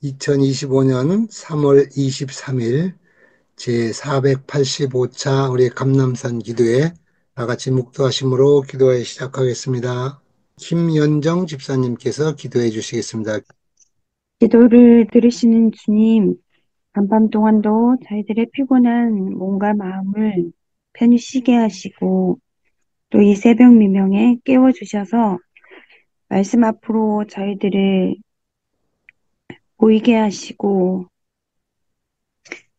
2025년 3월 23일 제485차 우리 감람산 기도회 다 같이 묵도하심으로 기도회 시작하겠습니다. 김연정 집사님께서 기도해 주시겠습니다. 기도를 들으시는 주님, 간밤 동안도 저희들의 피곤한 몸과 마음을 편히 쉬게 하시고, 또 이 새벽 미명에 깨워주셔서 말씀 앞으로 저희들을 보이게 하시고,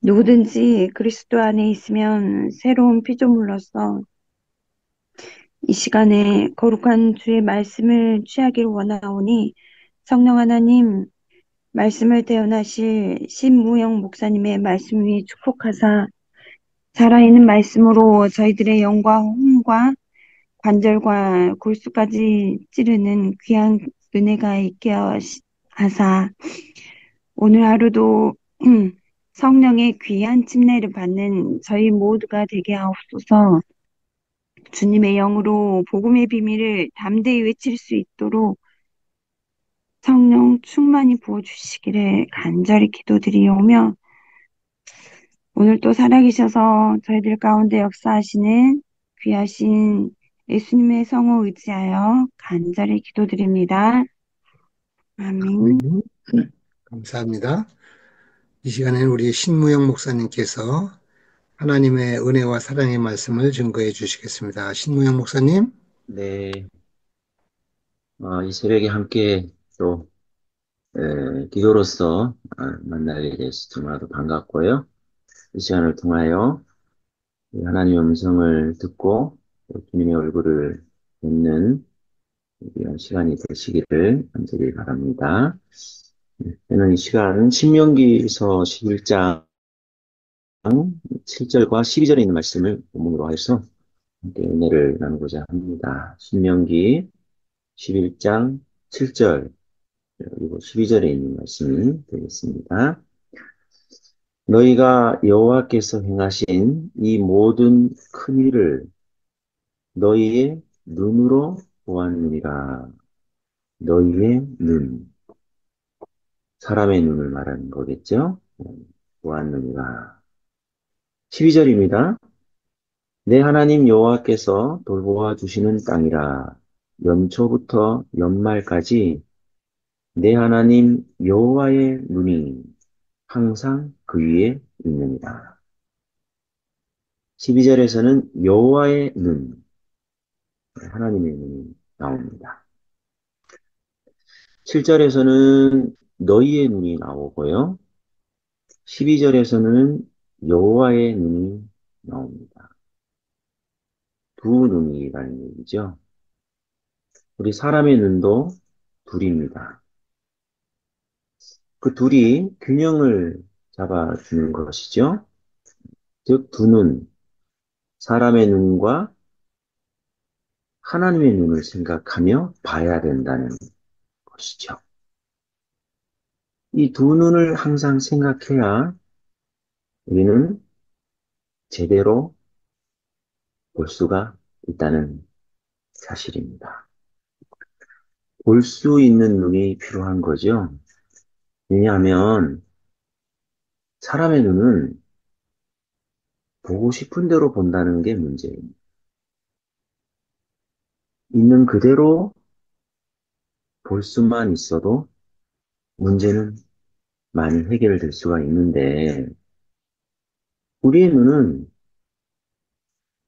누구든지 그리스도 안에 있으면 새로운 피조물로서 이 시간에 거룩한 주의 말씀을 취하기를 원하오니, 성령 하나님, 말씀을 대언하실 신무영 목사님의 말씀 위에 축복하사 살아있는 말씀으로 저희들의 영과 혼과 관절과 골수까지 찌르는 귀한 은혜가 있게 하사 오늘 하루도 성령의 귀한 침례를 받는 저희 모두가 되게 하옵소서. 주님의 영으로 복음의 비밀을 담대히 외칠 수 있도록 성령 충만히 부어주시기를 간절히 기도드리오며, 오늘 또 살아계셔서 저희들 가운데 역사하시는 귀하신 예수님의 성호 의지하여 간절히 기도드립니다. 네, 아멘. 감사합니다. 이 시간에는 우리 신무영 목사님께서 하나님의 은혜와 사랑의 말씀을 증거해 주시겠습니다. 신무영 목사님. 네, 이 새벽에 함께 또 기도로서 만나게 돼서 정말로 반갑고요. 이 시간을 통하여 이 하나님의 음성을 듣고 또 주님의 얼굴을 뵙는 이런 시간이 되시기를 간절히 바랍니다. 저는 이 시간 신명기서 11장 7절과 12절에 있는 말씀을 본문으로 해서 함께 은혜를 나누고자 합니다. 신명기 11장 7절 그리고 12절에 있는 말씀이 되겠습니다. 너희가 여호와께서 행하신 이 모든 큰 일을 너희의 눈으로 보았느니라. 너희의 눈, 사람의 눈을 말하는 거겠죠? 보았느니라. 12절입니다. 내 하나님 여호와께서 돌보아 주시는 땅이라. 연초부터 연말까지 내 하나님 여호와의 눈이 항상 그 위에 있느니라. 12절에서는 여호와의 눈, 하나님의 눈이 나옵니다. 7절에서는 너희의 눈이 나오고요. 12절에서는 여호와의 눈이 나옵니다. 두 눈이라는 얘기죠. 우리 사람의 눈도 둘입니다. 그 둘이 균형을 잡아주는 것이죠. 즉, 두 눈, 사람의 눈과 하나님의 눈을 생각하며 봐야 된다는 것이죠. 이 두 눈을 항상 생각해야 우리는 제대로 볼 수가 있다는 사실입니다. 볼 수 있는 눈이 필요한 거죠. 왜냐하면 사람의 눈은 보고 싶은 대로 본다는 게 문제입니다. 있는 그대로 볼 수만 있어도 문제는 많이 해결될 수가 있는데, 우리의 눈은,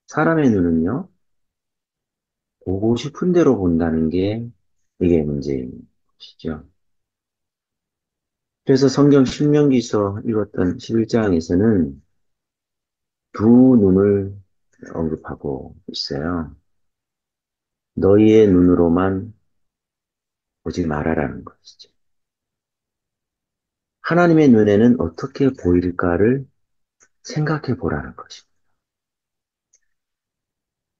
사람의 눈은요, 보고 싶은 대로 본다는 게 이게 문제인 것이죠. 그래서 성경 신명기서 읽었던 11장에서는 두 눈을 언급하고 있어요. 너희의 눈으로만 보지 말아라는 것이죠. 하나님의 눈에는 어떻게 보일까를 생각해 보라는 것입니다.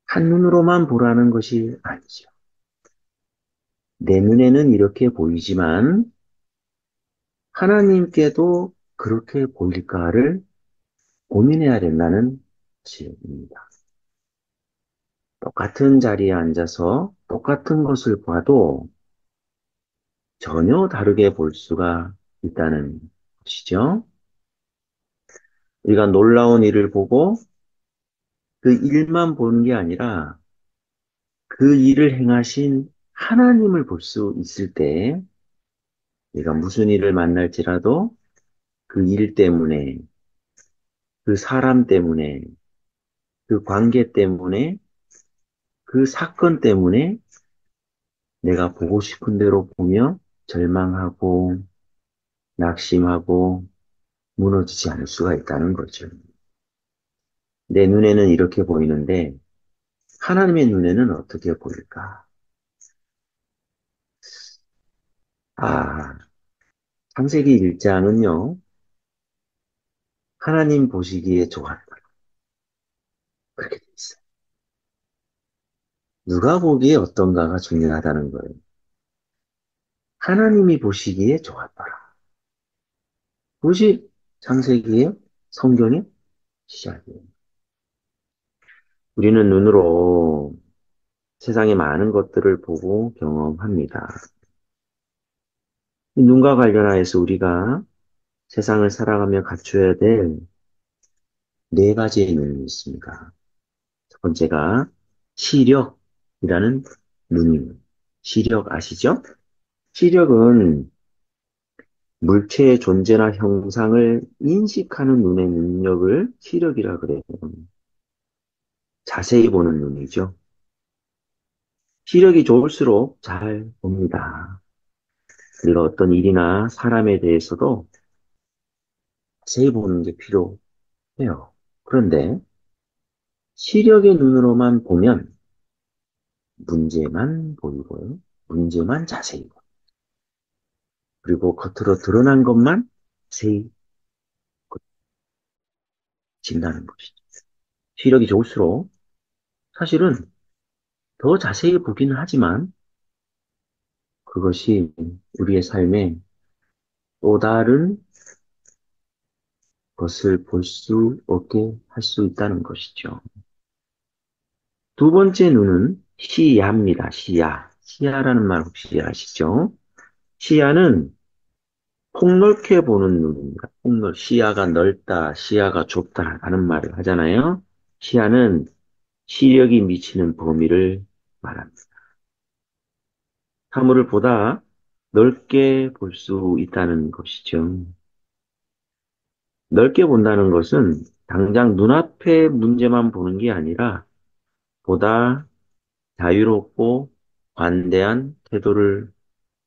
한 눈으로만 보라는 것이 아니죠. 내 눈에는 이렇게 보이지만 하나님께도 그렇게 보일까를 고민해야 된다는 것입니다. 똑같은 자리에 앉아서 똑같은 것을 봐도 전혀 다르게 볼 수가 있다는 것이죠. 우리가 놀라운 일을 보고 그 일만 보는 게 아니라 그 일을 행하신 하나님을 볼 수 있을 때 우리가 무슨 일을 만날지라도 그 일 때문에, 그 사람 때문에, 그 관계 때문에, 그 사건 때문에 내가 보고 싶은 대로 보며 절망하고 낙심하고 무너지지 않을 수가 있다는 거죠. 내 눈에는 이렇게 보이는데 하나님의 눈에는 어떻게 보일까? 아, 창세기 1장은요, 하나님 보시기에 좋았다. 그렇게 돼 있어요. 누가 보기에 어떤가가 중요하다는 거예요. 하나님이 보시기에 좋았더라. 그것이 창세기의 성경의 시작이에요. 우리는 눈으로 세상의 많은 것들을 보고 경험합니다. 이 눈과 관련하여서 우리가 세상을 살아가며 갖춰야 될 네 가지의 눈이 있습니다. 첫 번째가 시력이라는 눈입니다. 시력 아시죠? 시력은 물체의 존재나 형상을 인식하는 눈의 능력을 시력이라 그래요. 자세히 보는 눈이죠. 시력이 좋을수록 잘 봅니다. 우리가 어떤 일이나 사람에 대해서도 자세히 보는 게 필요해요. 그런데 시력의 눈으로만 보면 문제만 보이고요. 문제만 자세히 보고 그리고 겉으로 드러난 것만 자세히 진다는 것이죠. 시력이 좋을수록 사실은 더 자세히 보기는 하지만 그것이 우리의 삶에 또 다른 것을 볼 수 없게 할 수 있다는 것이죠. 두 번째 눈은 시야입니다. 시야. 시야라는 말 혹시 아시죠? 시야는 폭넓게 보는 눈입니다. 시야가 넓다, 시야가 좁다 하는 말을 하잖아요. 시야는 시력이 미치는 범위를 말합니다. 사물을 보다 넓게 볼 수 있다는 것이죠. 넓게 본다는 것은 당장 눈앞의 문제만 보는 게 아니라 보다 자유롭고 관대한 태도를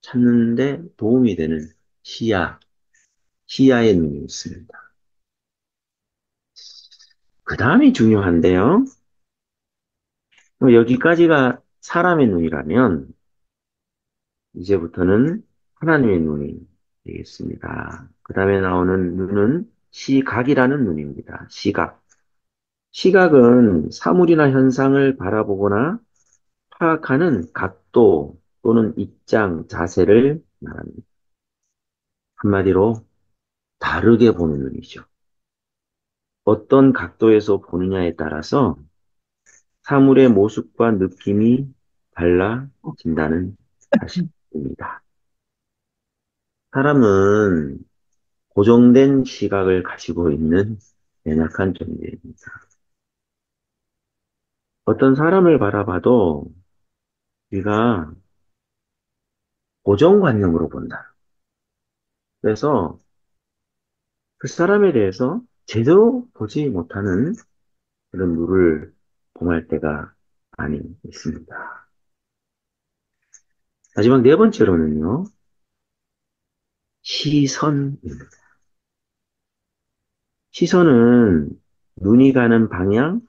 찾는 데 도움이 되는 시야, 시야의 눈이 있습니다. 그 다음이 중요한데요. 여기까지가 사람의 눈이라면 이제부터는 하나님의 눈이 되겠습니다. 그 다음에 나오는 눈은 시각이라는 눈입니다. 시각. 시각은 사물이나 현상을 바라보거나 파악하는 각도 또는 입장, 자세를 말합니다. 한마디로 다르게 보는 눈이죠. 어떤 각도에서 보느냐에 따라서 사물의 모습과 느낌이 달라진다는 사실입니다. 사람은 고정된 시각을 가지고 있는 연약한 존재입니다. 어떤 사람을 바라봐도 우리가 고정관념으로 본다. 그래서 그 사람에 대해서 제대로 보지 못하는 그런 눈을 봉할 때가 많이 있습니다. 마지막 네 번째로는요, 시선입니다. 시선은 눈이 가는 방향,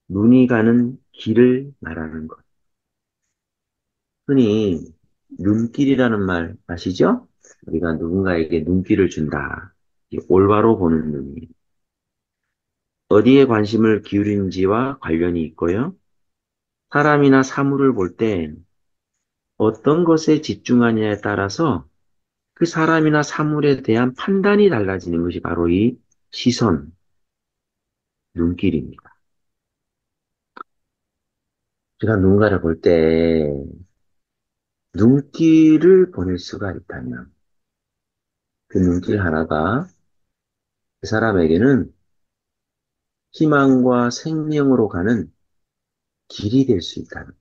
눈이 가는 길을 말하는 것. 흔히 눈길이라는 말 아시죠? 우리가 누군가에게 눈길을 준다. 올바로 보는 눈이. 어디에 관심을 기울이는지와 관련이 있고요. 사람이나 사물을 볼 때 어떤 것에 집중하냐에 따라서 그 사람이나 사물에 대한 판단이 달라지는 것이 바로 이 시선, 눈길입니다. 제가 누군가를 볼 때 눈길을 보낼 수가 있다면 그 눈길 하나가 그 사람에게는 희망과 생명으로 가는 길이 될 수 있다는 거.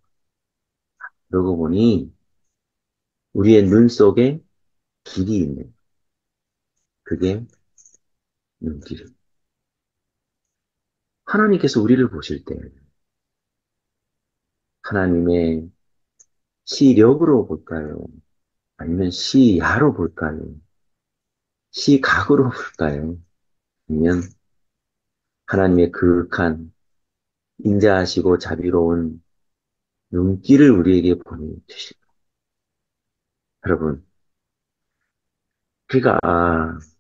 그러고 보니 우리의 눈 속에 길이 있는, 그게 눈길. 하나님께서 우리를 보실 때 하나님의 시력으로 볼까요? 아니면 시야로 볼까요? 시각으로 볼까요? 아니면 하나님의 그윽한 인자하시고 자비로운 눈길을 우리에게 보내주실까? 여러분, 그가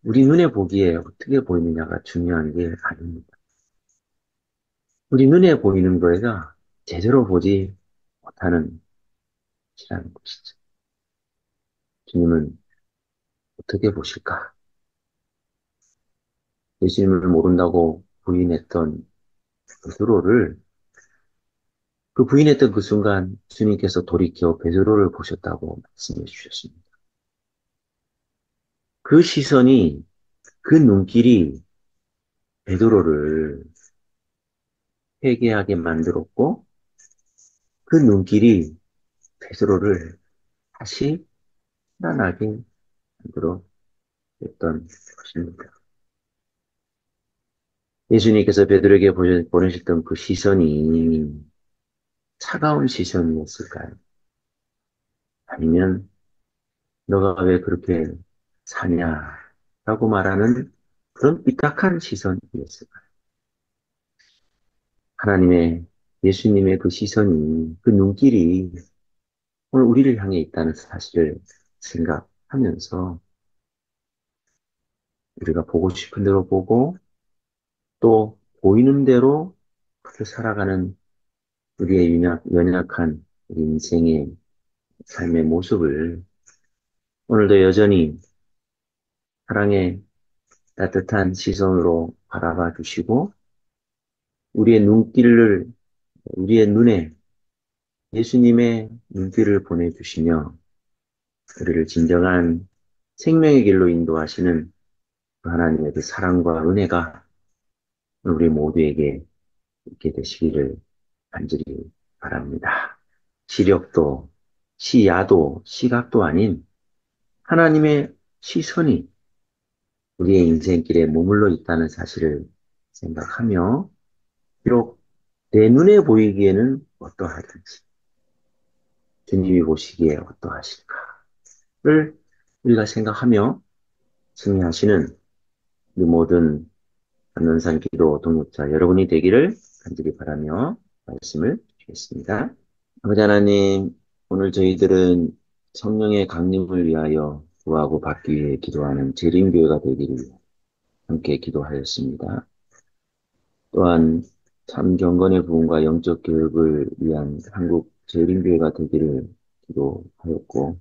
우리 눈에 보기에 어떻게 보이느냐가 중요한 게 아닙니다. 우리 눈에 보이는 거에가 제대로 보지 못하는 것이라는 것이죠. 주님은 어떻게 보실까? 예수님을 모른다고 부인했던 베드로를 그 부인했던 그 순간 주님께서 돌이켜 베드로를 보셨다고 말씀해 주셨습니다. 그 시선이 그 눈길이 베드로를 회개하게 만들었고 그 눈길이 베드로를 다시 살아나게 만들어 줬던 것입니다. 예수님께서 베드로에게 보내셨던 그 시선이 차가운 시선이었을까요? 아니면 너가 왜 그렇게 사냐라고 말하는 그런 삐딱한 시선이었을까요? 하나님의 예수님의 그 시선이 그 눈길이 오늘 우리를 향해 있다는 사실을 생각하면서 우리가 보고 싶은 대로 보고 또 보이는 대로 그렇게 살아가는 우리의 연약한 우리 인생의 삶의 모습을 오늘도 여전히 사랑의 따뜻한 시선으로 바라봐 주시고 우리의 눈길을 우리의 눈에 예수님의 눈길을 보내주시며 우리를 진정한 생명의 길로 인도하시는 그 하나님의 그 사랑과 은혜가 우리 모두에게 있게 되시기를 간절히 바랍니다. 시력도, 시야도, 시각도 아닌 하나님의 시선이 우리의 인생길에 머물러 있다는 사실을 생각하며 비록 내 눈에 보이기에는 어떠하든지 주님이 보시기에 어떠하실까를 우리가 생각하며 승리하시는 이 모든 감난산 기도 동역자 여러분이 되기를 간절히 바라며 말씀을 드리겠습니다. 아버지 하나님, 오늘 저희들은 성령의 강림을 위하여 구하고 받기 위해 기도하는 재림교회가 되기를 함께 기도하였습니다. 또한 참 경건의 부흥과 영적 교육을 위한 한국 재림교회가 되기를 기도하였고,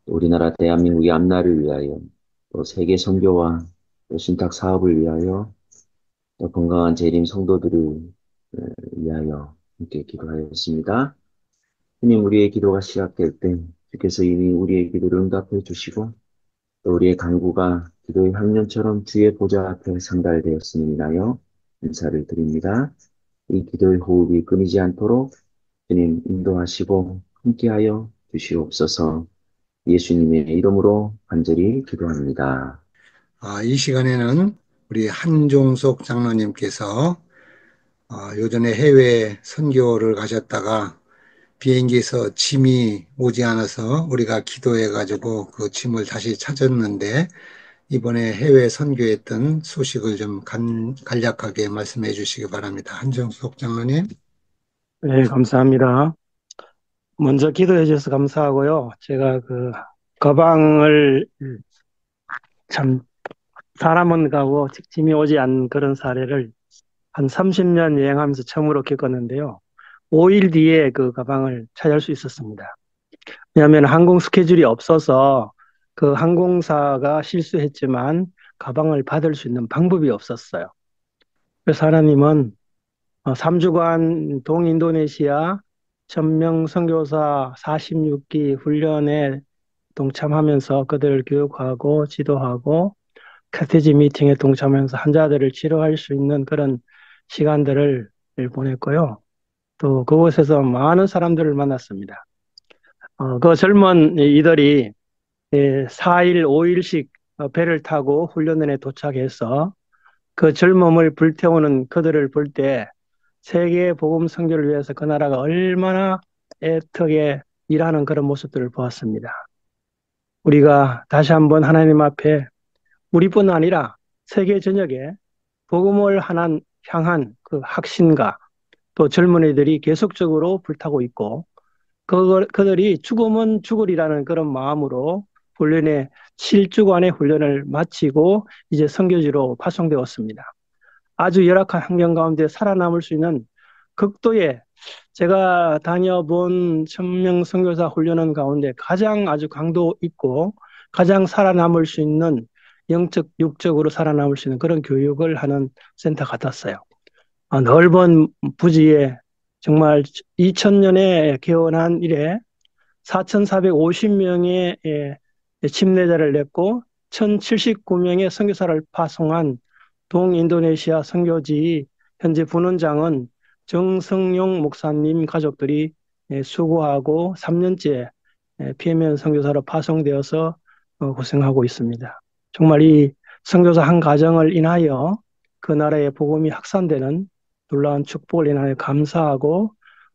또 우리나라 대한민국의 앞날을 위하여, 또 세계 선교와 또 신탁 사업을 위하여, 또 건강한 재림 성도들을 위하여 함께 기도하였습니다. 주님, 우리의 기도가 시작될 때 주께서 이미 우리의 기도를 응답해 주시고 또 우리의 간구가 기도의 향연처럼 주의 보좌 앞에 상달되었음을 인하여 감사를 드립니다. 이 기도의 호흡이 끊이지 않도록 주님 인도하시고 함께하여 주시옵소서. 예수님의 이름으로 간절히 기도합니다. 이 시간에는 우리 한종석 장로님께서 요전에 해외 선교를 가셨다가 비행기에서 짐이 오지 않아서 우리가 기도해가지고 그 짐을 다시 찾았는데 이번에 해외 선교했던 소식을 좀 간략하게 말씀해 주시기 바랍니다. 한정숙 장로님. 네, 감사합니다. 먼저 기도해 주셔서 감사하고요. 제가 그 거방을 참 사람은 가고 짐이 오지 않는 그런 사례를 한 30년 여행하면서 처음으로 겪었는데요. 5일 뒤에 그 가방을 찾을 수 있었습니다. 왜냐하면 항공 스케줄이 없어서 그 항공사가 실수했지만 가방을 받을 수 있는 방법이 없었어요. 그래서 하나님은 3주간 동인도네시아 천명 선교사 46기 훈련에 동참하면서 그들을 교육하고 지도하고 카테지 미팅에 동참하면서 환자들을 치료할 수 있는 그런 시간들을 보냈고요. 또 그곳에서 많은 사람들을 만났습니다. 그 젊은 이들이 4일, 5일씩 배를 타고 훈련원에 도착해서 그 젊음을 불태우는 그들을 볼 때 세계 복음 선교를 위해서 그 나라가 얼마나 애타게 일하는 그런 모습들을 보았습니다. 우리가 다시 한번 하나님 앞에 우리뿐 아니라 세계 전역에 복음을 향한 그 확신과 또 젊은이들이 계속적으로 불타고 있고 그들이 죽으면 죽으리라는 그런 마음으로 훈련에 7주간의 훈련을 마치고 이제 선교지로 파송되었습니다. 아주 열악한 환경 가운데 살아남을 수 있는 극도의 제가 다녀본 천명 선교사 훈련원 가운데 가장 아주 강도 있고 가장 살아남을 수 있는 영적, 육적으로 살아남을 수 있는 그런 교육을 하는 센터 같았어요. 넓은 부지에 정말 2000년에 개원한 이래 4,450명의 침례자를 냈고 1,079명의 선교사를 파송한 동인도네시아 선교지 현재 분원장은 정성용 목사님 가족들이 수고하고 3년째 피해면 선교사로 파송되어서 고생하고 있습니다. 정말 이 선교사 한 가정을 인하여 그 나라의 복음이 확산되는 놀라운 축복을 인하여 감사하고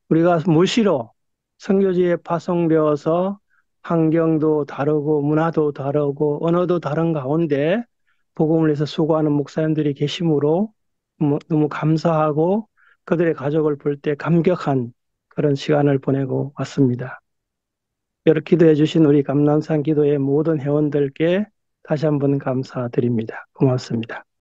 우리가 무시로 선교지에 파송되어서 환경도 다르고 문화도 다르고 언어도 다른 가운데 복음을 위해서 수고하는 목사님들이 계심으로 너무 감사하고 그들의 가족을 볼 때 감격한 그런 시간을 보내고 왔습니다. 이렇게 기도해 주신 우리 감람산 기도의 모든 회원들께 다시 한번 감사드립니다. 고맙습니다.